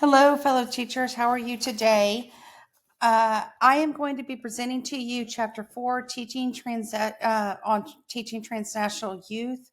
Hello, fellow teachers. How are you today? I am going to be presenting to you Chapter 4, on Teaching Transnational Youth.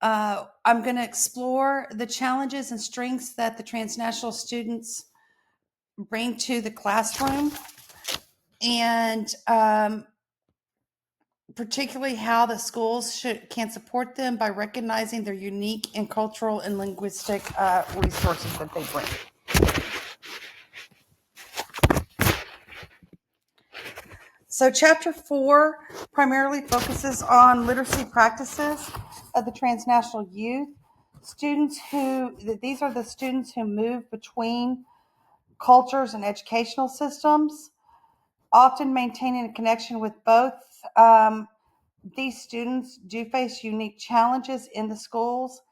I'm going to explore the challenges and strengths that the transnational students bring to the classroom, and particularly how the schools can support them by recognizing their unique and cultural and linguistic resources that they bring. So Chapter 4 primarily focuses on literacy practices of the transnational youth. These are the students who move between cultures and educational systems, often maintaining a connection with both. These students do face unique challenges in the schools,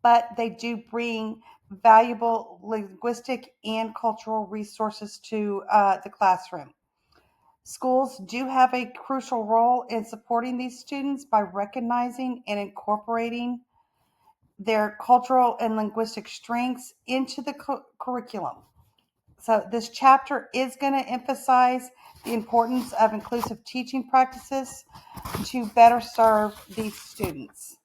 but they do bring valuable linguistic and cultural resources to the classroom. Schools do have a crucial role in supporting these students by recognizing and incorporating their cultural and linguistic strengths into the curriculum. So, this chapter is going to emphasize the importance of inclusive teaching practices to better serve these students.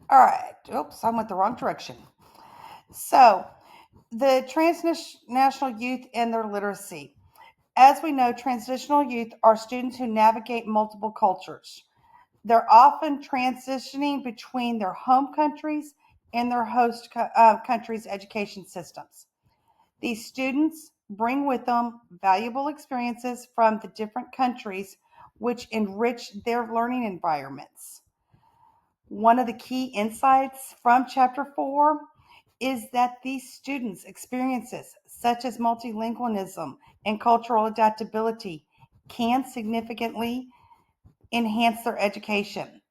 All right. Oops, I went the wrong direction. So, the transnational youth and their literacy. As we know, transitional youth are students who navigate multiple cultures. They're often transitioning between their home countries and their host countries' education systems. These students bring with them valuable experiences from the different countries, which enrich their learning environments. One of the key insights from Chapter 4 is that these students' experiences, such as multilingualism and cultural adaptability, can significantly enhance their education.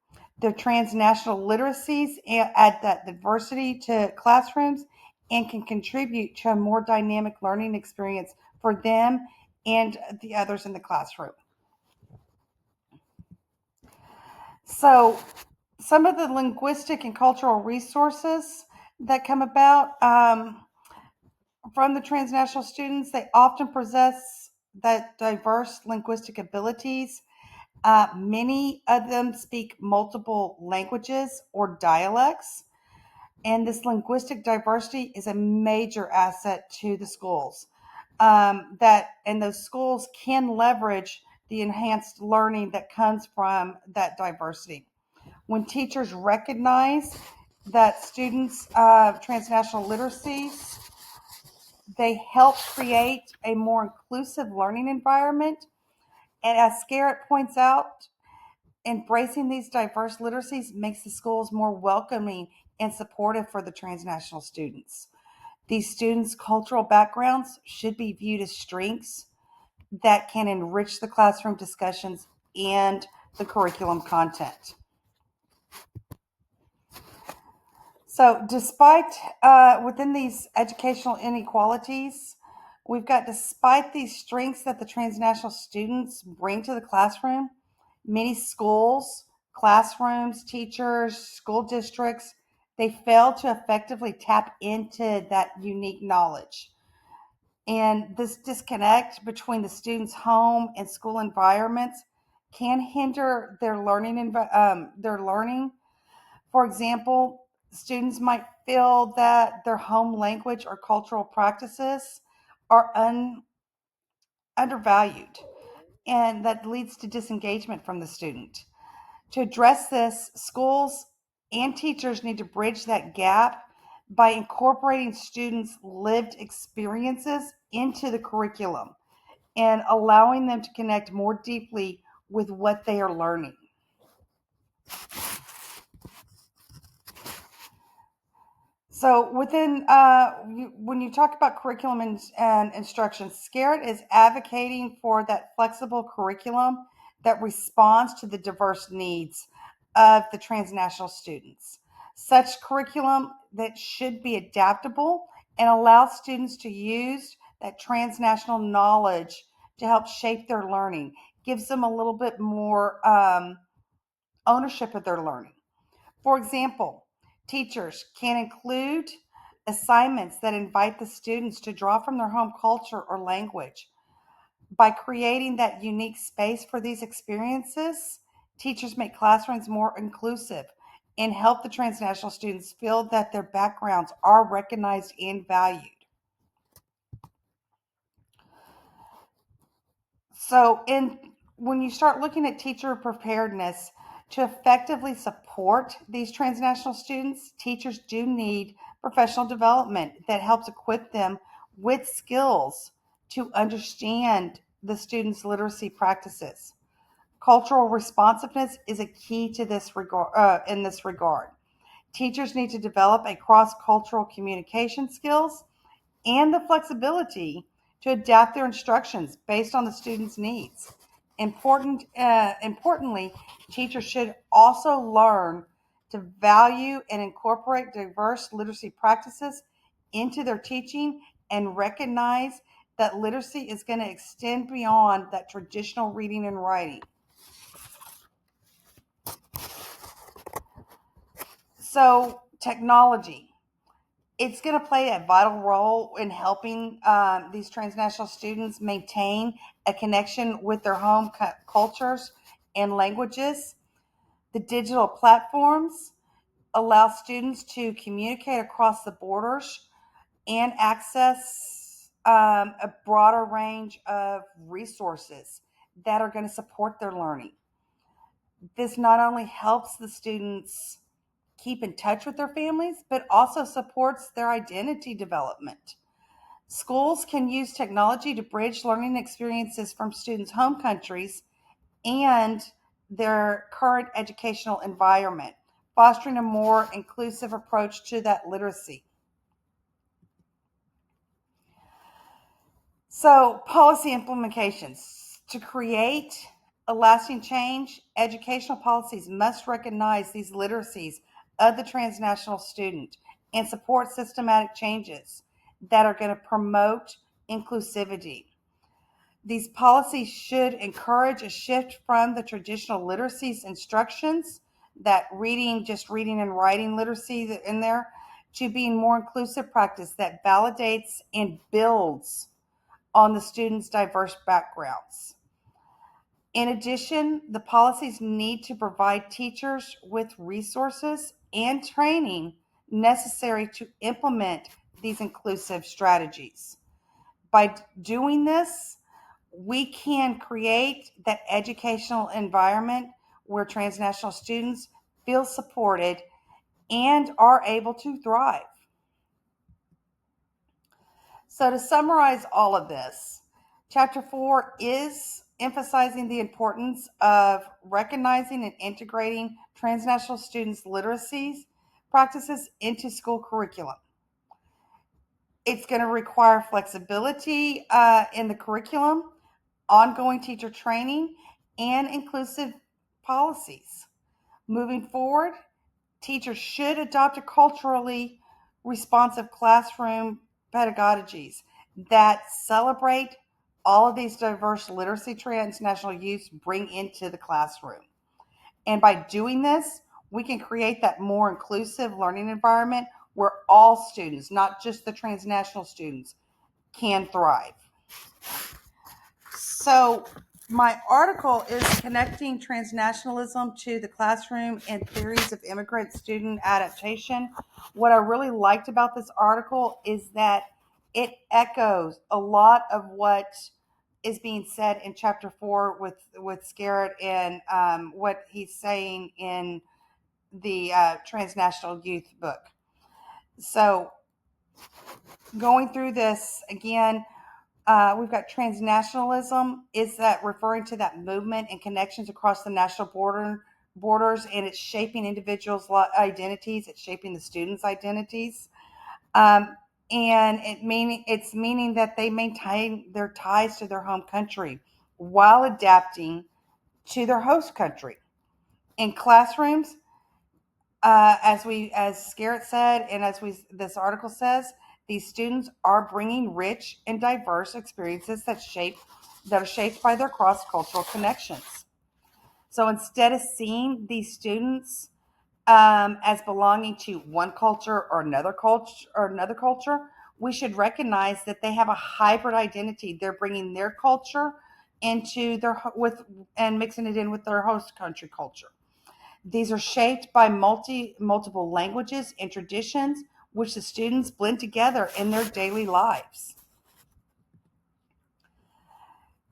Their transnational literacies add that diversity to classrooms and can contribute to a more dynamic learning experience for them and the others in the classroom. So, some of the linguistic and cultural resources that come about from the transnational students, they often possess that diverse linguistic abilities. Many of them speak multiple languages or dialects, and this linguistic diversity is a major asset to the schools. And those schools can leverage the enhanced learning that comes from that diversity. When teachers recognize that students' transnational literacies, they help create a more inclusive learning environment. And as Scarrett points out, embracing these diverse literacies makes the schools more welcoming and supportive for the transnational students. These students' cultural backgrounds should be viewed as strengths that can enrich the classroom discussions and the curriculum content. So, despite within these educational inequalities, we've got despite these strengths that the transnational students bring to the classroom, many schools, classrooms, teachers, school districts, they fail to effectively tap into that unique knowledge. And this disconnect between the students' home and school environments can hinder their learning. For example, students might feel that their home language or cultural practices are undervalued, and that leads to disengagement from the student. To address this, schools and teachers need to bridge that gap by incorporating students' lived experiences into the curriculum and allowing them to connect more deeply with what they are learning. So when you talk about curriculum and instruction, Scarrett is advocating for that flexible curriculum that responds to the diverse needs of the transnational students. Such curriculum that should be adaptable and allow students to use that transnational knowledge to help shape their learning, gives them a little bit more ownership of their learning. For example, teachers can include assignments that invite the students to draw from their home culture or language. By creating that unique space for these experiences, teachers make classrooms more inclusive and help the transnational students feel that their backgrounds are recognized and valued. So, when you start looking at teacher preparedness to effectively support these transnational students, teachers do need professional development that helps equip them with skills to understand the students' literacy practices. Cultural responsiveness is a key to this regard. In this regard, teachers need to develop a cross-cultural communication skills and the flexibility to adapt their instructions based on the student's needs. Importantly, teachers should also learn to value and incorporate diverse literacy practices into their teaching and recognize that literacy is going to extend beyond that traditional reading and writing. So, technology. It's going to play a vital role in helping these transnational students maintain a connection with their home cultures and languages. The digital platforms allow students to communicate across the borders and access a broader range of resources that are going to support their learning. This not only helps the students keep in touch with their families, but also supports their identity development. Schools can use technology to bridge learning experiences from students' home countries and their current educational environment, fostering a more inclusive approach to that literacy. So, policy implications. To create a lasting change, educational policies must recognize these literacies of the transnational student and support systematic changes that are going to promote inclusivity. These policies should encourage a shift from the traditional literacies instructions, that just reading and writing literacy in there, to being more inclusive practice that validates and builds on the students' diverse backgrounds. In addition, the policies need to provide teachers with resources and training necessary to implement these inclusive strategies. By doing this, we can create that educational environment where transnational students feel supported and are able to thrive. So, to summarize all of this, Chapter 4 is emphasizing the importance of recognizing and integrating transnational students' literacies practices into school curriculum. It's going to require flexibility in the curriculum, ongoing teacher training, and inclusive policies. Moving forward, teachers should adopt a culturally responsive classroom pedagogies that celebrate all of these diverse literacy transnational youths bring into the classroom. And by doing this, we can create that more inclusive learning environment where all students, not just the transnational students, can thrive. So, my article is Connecting Transnationalism to the Classroom and Theories of Immigrant Student Adaptation. What I really liked about this article is that it echoes a lot of what is being said in chapter 4 with Scarrett and what he's saying in the Transnational Youth book. So, going through this again, we've got transnationalism. Is that referring to that movement and connections across the national borders, and it's shaping individuals' identities. It's shaping the students' identities, and it's meaning that they maintain their ties to their home country while adapting to their host country. In classrooms, as Scarrett said, and this article says, these students are bringing rich and diverse experiences that are shaped by their cross cultural connections. So instead of seeing these students as belonging to one culture or another culture, we should recognize that they have a hybrid identity. They're bringing their culture into their with and mixing it in with their host country culture. These are shaped by multiple languages and traditions, which the students blend together in their daily lives.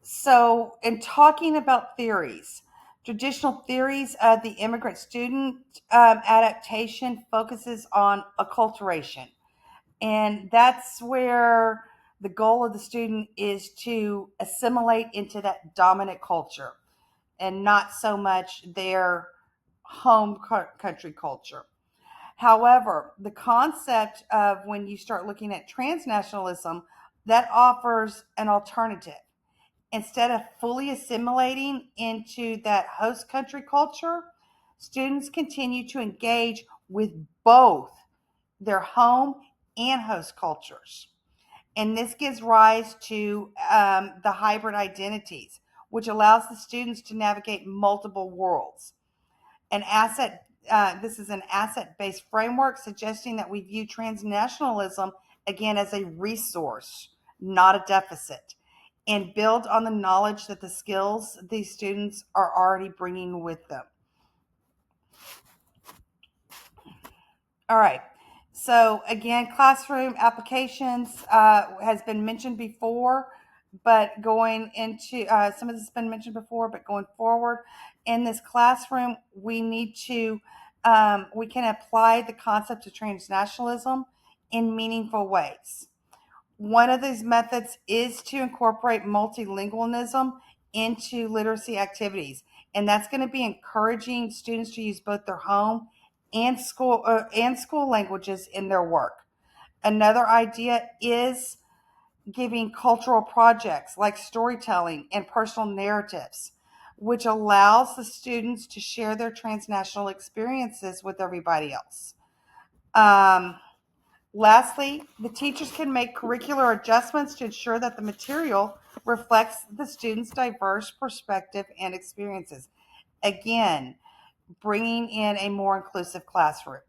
So, in talking about theories, traditional theories of the immigrant student adaptation focuses on acculturation. And that's where the goal of the student is to assimilate into that dominant culture and not so much their country culture. However, the concept of when you start looking at transnationalism, that offers an alternative. Instead of fully assimilating into that host country culture, students continue to engage with both their home and host cultures. And this gives rise to the hybrid identities, which allows the students to navigate multiple worlds. This is an asset-based framework suggesting that we view transnationalism again as a resource, not a deficit, and build on the knowledge that the skills these students are already bringing with them. All right. So again, classroom applications has been mentioned before, but going into some of this has been mentioned before, but going forward in this classroom, we can apply the concept of transnationalism in meaningful ways. One of these methods is to incorporate multilingualism into literacy activities, and that's going to be encouraging students to use both their home and school languages in their work. Another idea is giving cultural projects like storytelling and personal narratives, which allows the students to share their transnational experiences with everybody else. Um, Lastly, the teachers can make curricular adjustments to ensure that the material reflects the students' diverse perspective and experiences. Again, bringing in a more inclusive classroom.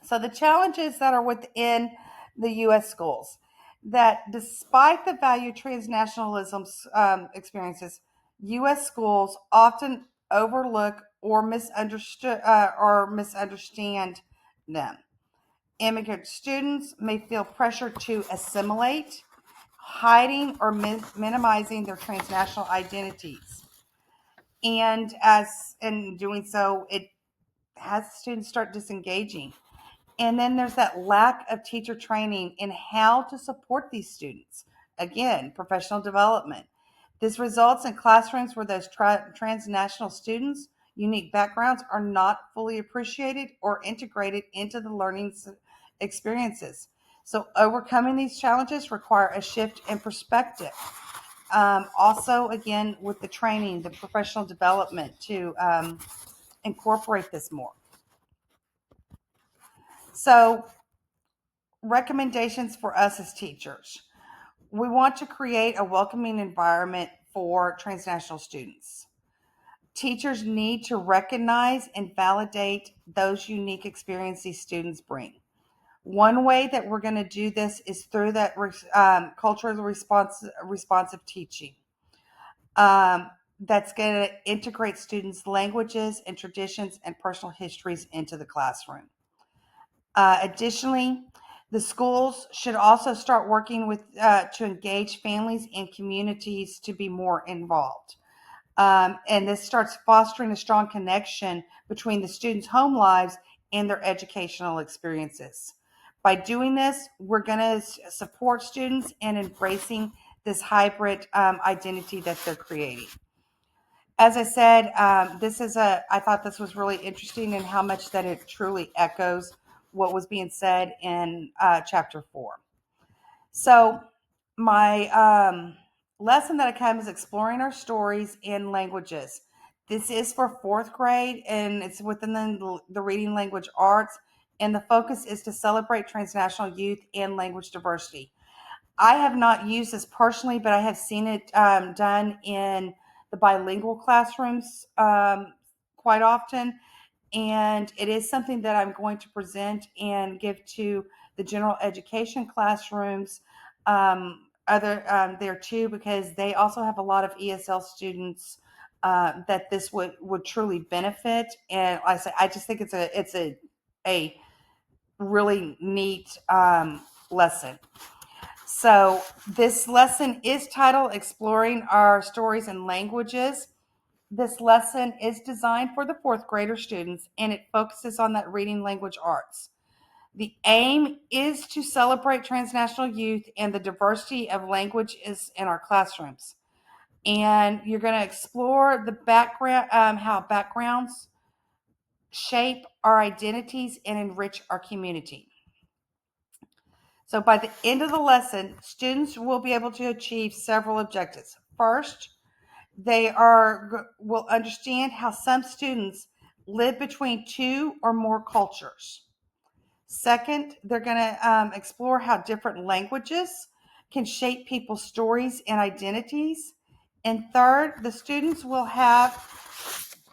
So the challenges that are within the U.S. schools, that despite the value transnationalism's experiences, U.S. schools often overlook or misunderstand them. Immigrant students may feel pressure to assimilate, hiding or minimizing their transnational identities. And as in doing so, it has students start disengaging. And then there's that lack of teacher training in how to support these students. Again, professional development. This results in classrooms where those transnational students' unique backgrounds are not fully appreciated or integrated into the learning experiences. So, overcoming these challenges require a shift in perspective. Also, again, with the training, the professional development to incorporate this more. So, recommendations for us as teachers. We want to create a welcoming environment for transnational students. Teachers need to recognize and validate those unique experiences these students bring. One way that we're going to do this is through that culturally responsive teaching. That's going to integrate students' languages and traditions and personal histories into the classroom. Additionally, the schools should also start working with to engage families and communities to be more involved. And this starts fostering a strong connection between the students' home lives and their educational experiences. By doing this, we're going to support students in embracing this hybrid identity that they're creating. As I said, I thought this was really interesting in how much that it truly echoes what was being said in chapter 4. So, my lesson that I come is exploring our stories in languages. This is for fourth grade and it's within the reading language arts. And the focus is to celebrate transnational youth and language diversity. I have not used this personally, but I have seen it done in the the bilingual classrooms quite often, and it is something that I'm going to present and give to the general education classrooms other there too, because they also have a lot of ESL students that this would truly benefit. And like I say, I just think it's a really neat lesson. So this lesson is titled Exploring Our Stories and Languages. This lesson is designed for the fourth grader students, and it focuses on that reading language arts. The aim is to celebrate transnational youth and the diversity of languages in our classrooms. And you're going to explore the background, how backgrounds shape our identities and enrich our community. So by the end of the lesson, students will be able to achieve several objectives. First, will understand how some students live between two or more cultures. Second, they're going to explore how different languages can shape people's stories and identities. And third, the students will have,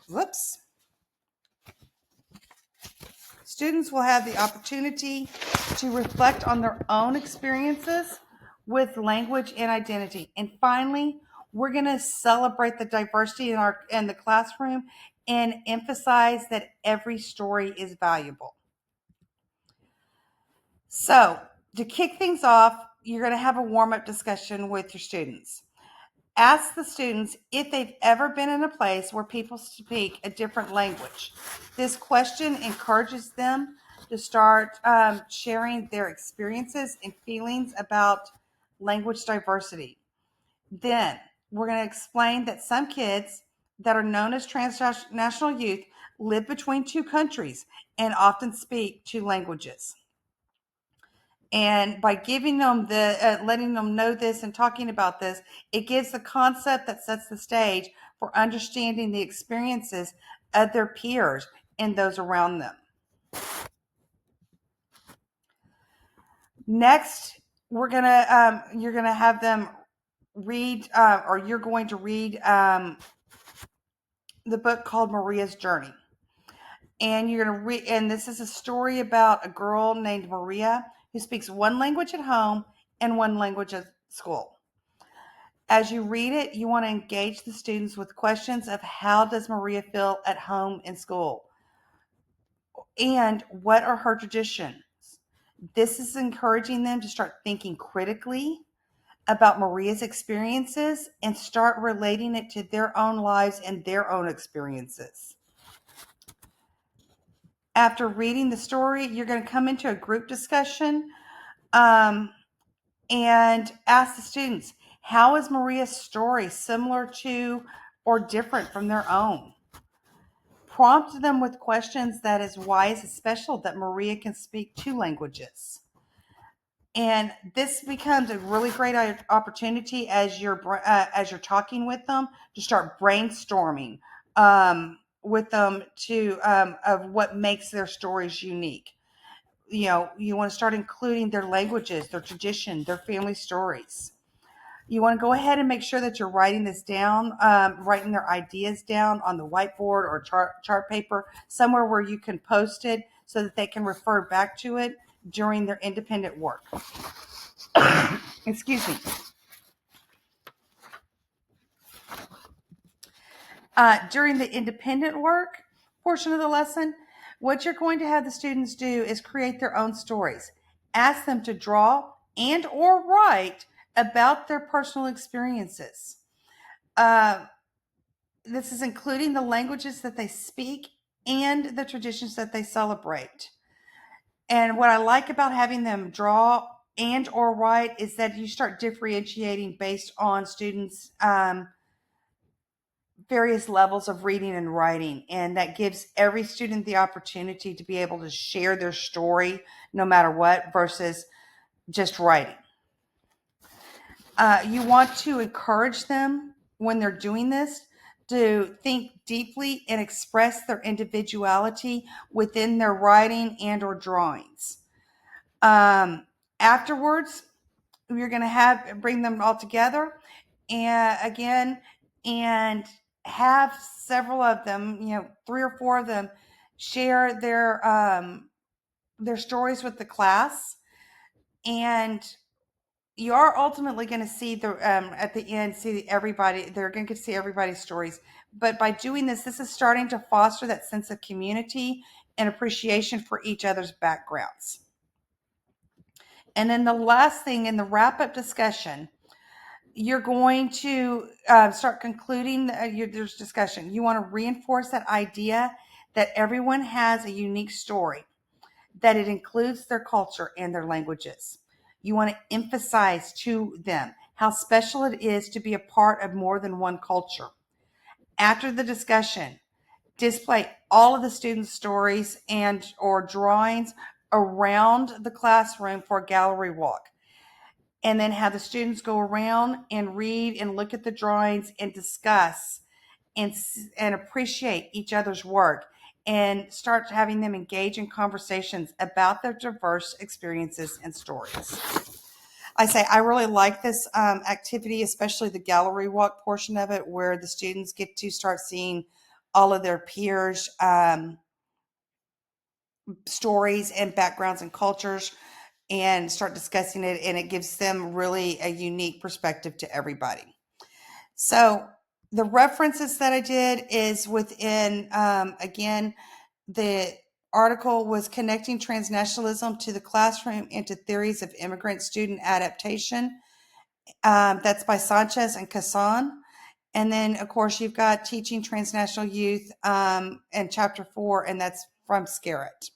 whoops, students will have the opportunity to reflect on their own experiences with language and identity. And finally, we're going to celebrate the diversity in the classroom and emphasize that every story is valuable. So, to kick things off, you're going to have a warm-up discussion with your students. Ask the students if they've ever been in a place where people speak a different language. This question encourages them to start sharing their experiences and feelings about language diversity. Then we're going to explain that some kids that are known as transnational youth live between two countries and often speak two languages. And by giving them letting them know this and talking about this, it gives the concept that sets the stage for understanding the experiences of their peers and those around them. Next, you're gonna have them read, or you're going to read the book called Maria's Journey. And you're going to read, and this is a story about a girl named Maria who speaks one language at home and one language at school. As you read it, you want to engage the students with questions of how does Maria feel at home in school? And what are her traditions? This is encouraging them to start thinking critically about Maria's experiences and start relating it to their own lives and their own experiences. After reading the story, you're going to come into a group discussion and ask the students, how is Maria's story similar to or different from their own? Prompt them with questions that is, why is it special that Maria can speak two languages? And this becomes a really great opportunity as you're talking with them to start brainstorming with them of what makes their stories unique. You know, you want to start including their languages, their tradition, their family stories. You want to go ahead and make sure that you're writing this down, writing their ideas down on the whiteboard or chart paper, somewhere where you can post it so that they can refer back to it during their independent work. Excuse me. During the independent work portion of the lesson, what you're going to have the students do is create their own stories. Ask them to draw and or write about their personal experiences. This is including the languages that they speak and the traditions that they celebrate. And what I like about having them draw and or write is that you start differentiating based on students' various levels of reading and writing, and that gives every student the opportunity to be able to share their story no matter what versus just writing. You want to encourage them when they're doing this to think deeply and express their individuality within their writing and or drawings. Afterwards, you're going to bring them all together and have several of them, 3 or 4 of them, share their stories with the class, and you are ultimately going to see at the end, see everybody. They're going to see everybody's stories. But by doing this, this is starting to foster that sense of community and appreciation for each other's backgrounds. And then the last thing in the wrap up discussion, you're going to start concluding there's discussion. You want to reinforce that idea that everyone has a unique story, that it includes their culture and their languages. You want to emphasize to them how special it is to be a part of more than one culture. After the discussion, display all of the students' stories and or drawings around the classroom for a gallery walk, and then have the students go around and read and look at the drawings and discuss and appreciate each other's work, and start having them engage in conversations about their diverse experiences and stories. I say I really like this activity, especially the gallery walk portion of it, where the students get to start seeing all of their peers' stories and backgrounds and cultures, and start discussing it, and it gives them really a unique perspective to everybody. So the references that I did is within, again, the article was Connecting Transnationalism to the Classroom into Theories of Immigrant Student Adaptation. That's by Sanchez and Casson. And then, of course, you've got Teaching Transnational Youth and Chapter 4, and that's from Scarrett.